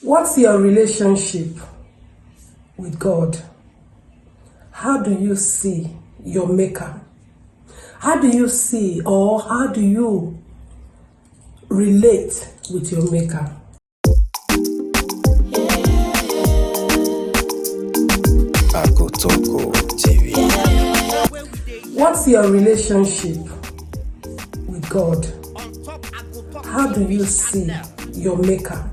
What's your relationship with God? How do you see your maker? How do you see, or how do you relate with your maker? igotalkohtv. What's your relationship with God? How do you see your maker?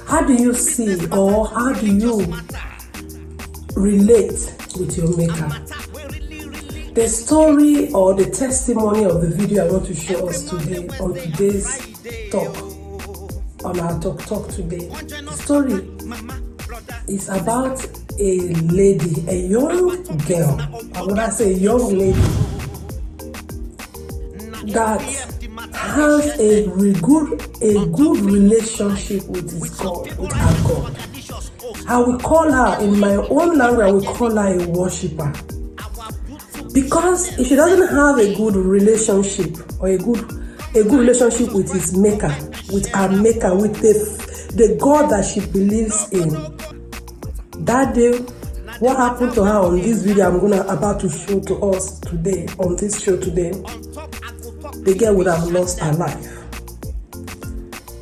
How do you see, or how do you relate with your maker? The story or the testimony of the video I want to show us today on today's talk, on our talk today. The story is about a lady, a young girl, or would I say a young lady, that has a good relationship with his God, with her God. I will call her, in my own language, I will call her a worshiper. Because if she doesn't have a good relationship or a good relationship with his maker, with her maker, with the God that she believes in, that day, what happened to her on this video I'm about to show to us today, on this show today, the girl would have lost her life.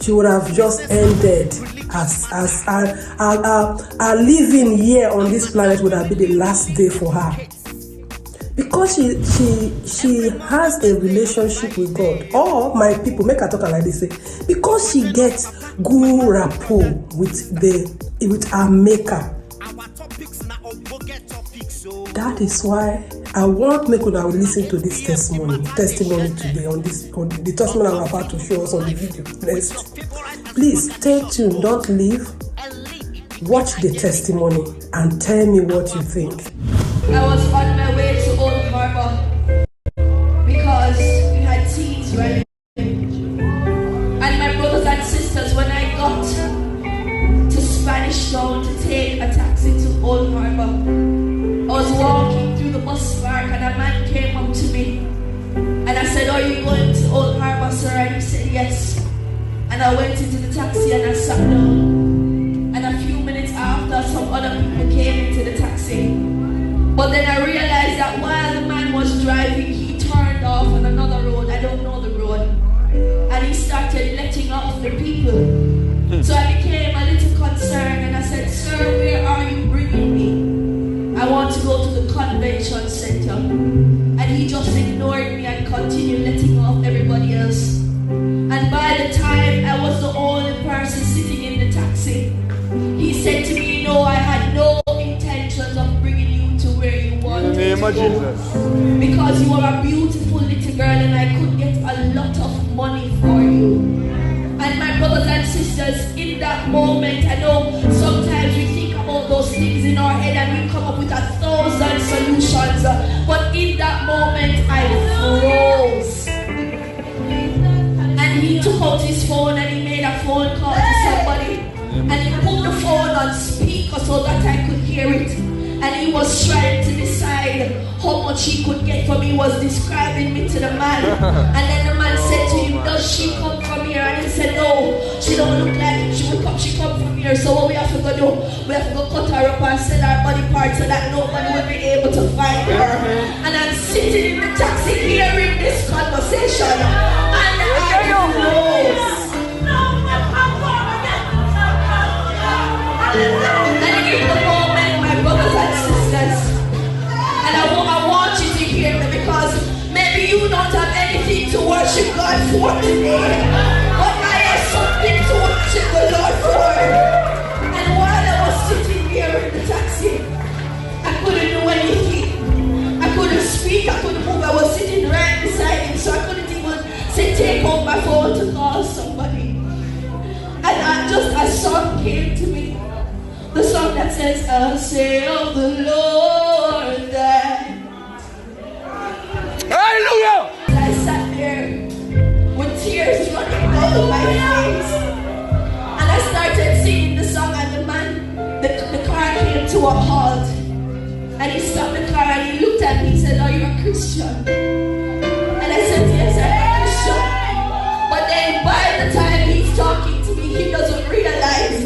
She would have just ended as her living here on this planet would have been the last day for her. Because she has a relationship with God. Or my people, make her talk like this, because she gets good rapport with her maker. That is why I want make una listen to this testimony today on the testimony I'm about to show us on the video. Please stay tuned, don't leave. Watch the testimony and tell me what you think. I was on my way to Old Harbor because we had teens running. And my brothers and sisters, when I got to Spanish Town to take a taxi to Old Harbor, I was walking through the bus park and a man came up to me. And I said, "Are you going to Old Harbor, sir?" And he said, "Yes." And I went into the taxi and I sat down. And a few minutes after, some other people came into the taxi. But then I realized that while the man was driving, he turned off on another road. I don't know the road. And he started letting off the people. So I became a little concerned and I said, "Sir, where are you bringing me?" "I want to go to the convention center." And he just ignored me and continued letting off everybody else. And by the time I was the only person sitting in the taxi, he said to me, "No, I had no intentions of bringing you to where you wanted to go. Because you are a beautiful little girl and I could get a lot of money for you." And my brothers and sisters, in that moment, I know sometimes we think about those things in our head and we come up with 1,000 solutions. But in that moment, I froze. And he took out his phone and he made a phone call to somebody. And he put the phone on speaker so that I could hear it. And he was trying to decide how much he could get from me. He was describing me to the man. And then the man said to him, "Does she come from here?" And he said, "No, she don't look like she will come. She come from here. So what we have to go do, we have to go cut her up and sell her body parts so that nobody will be able to find her." And I'm sitting in the taxi hearing this conversation. And I froze. And in the moment, my brothers and sisters, and I want you to hear me, because maybe you don't have anything to worship God for today, but I have something to worship the Lord for. And while I was sitting here in the taxi, I couldn't do anything. I couldn't speak, I couldn't move. I was sitting right beside him, so I couldn't even say, take out my phone to call somebody. And just a song came to me. The song that says, "I'll say of the Lord that." Hallelujah! I sat there with tears running down my face. And I started singing the song, and the man, the car came to a halt. And he stopped the car and he looked at me. He said, "Are you a Christian?" And I said, "Yes, I'm a Christian." But then by the time he's talking to me, he doesn't realize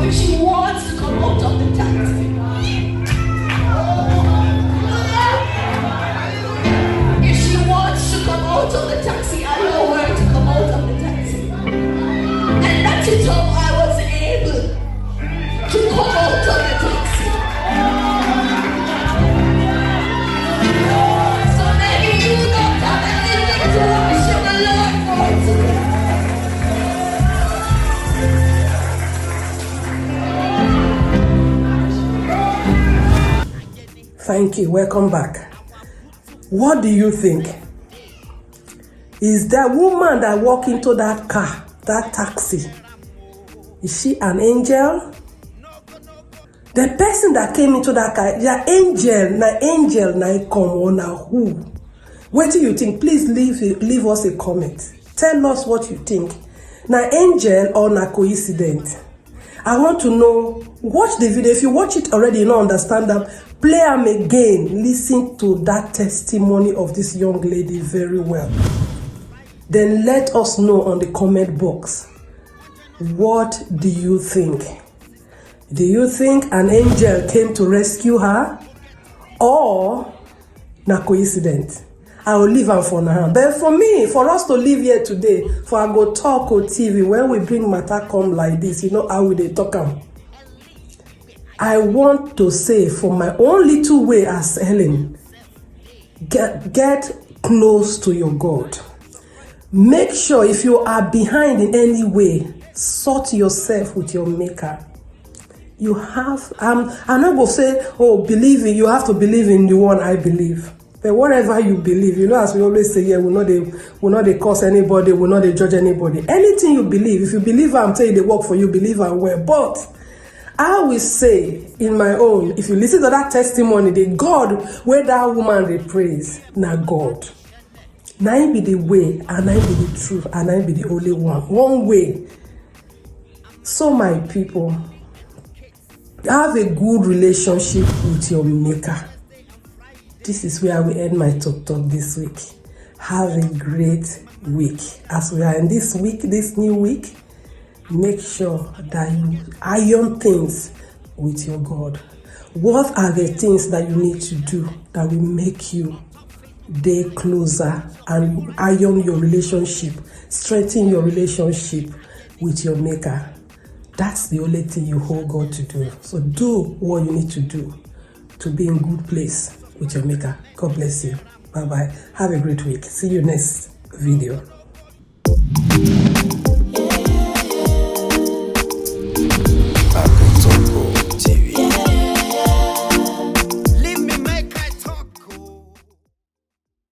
if she wants to come out of the taxi. If she wants to come out of the taxi, allow her to come out of the taxi. And that is how I was able to come out of the taxi. So maybe you don't have anything to worship the Lord for today. Thank you. Welcome back. What do you think? Is that woman that walked into that car, that taxi, is she an angel? The person that came into that car, the angel, na come on who? What do you think? Please leave us a comment. Tell us what you think. Na angel or na coincidence? I want to know. Watch the video. If you watch it already, you don't understand them. Play them again. Listen to that testimony of this young lady very well. Then let us know on the comment box. What do you think? Do you think an angel came to rescue her? Or na coincidence? I will leave her for now. But for me, for us to live here today, for igotalkohtv, when we bring matter come like this, you know how we dey talk am. I want to say, for my own little way as Helen, get close to your God. Make sure if you are behind in any way, sort yourself with your maker. You have, I'm not going to say, oh, believing, you have to believe in the one I believe. But whatever you believe, you know, as we always say here, we'll not they curse anybody, we'll not they judge anybody. Anything you believe, if you believe I'm telling you they work for you, believe I'm well. But I will say, in my own, if you listen to that testimony, the God where that woman they praise, na God. Na him be the way, and I be the truth, and I be the only one. One way. So my people, have a good relationship with your maker. This is where we end my talk this week. Have a great week. As we are in this week, this new week, make sure that you iron things with your God. What are the things that you need to do that will make you day closer and iron your relationship, strengthen your relationship with your maker? That's the only thing you hold God to do. So do what you need to do to be in good place with your maker. God bless you. Bye-bye. Have a great week. See you next video.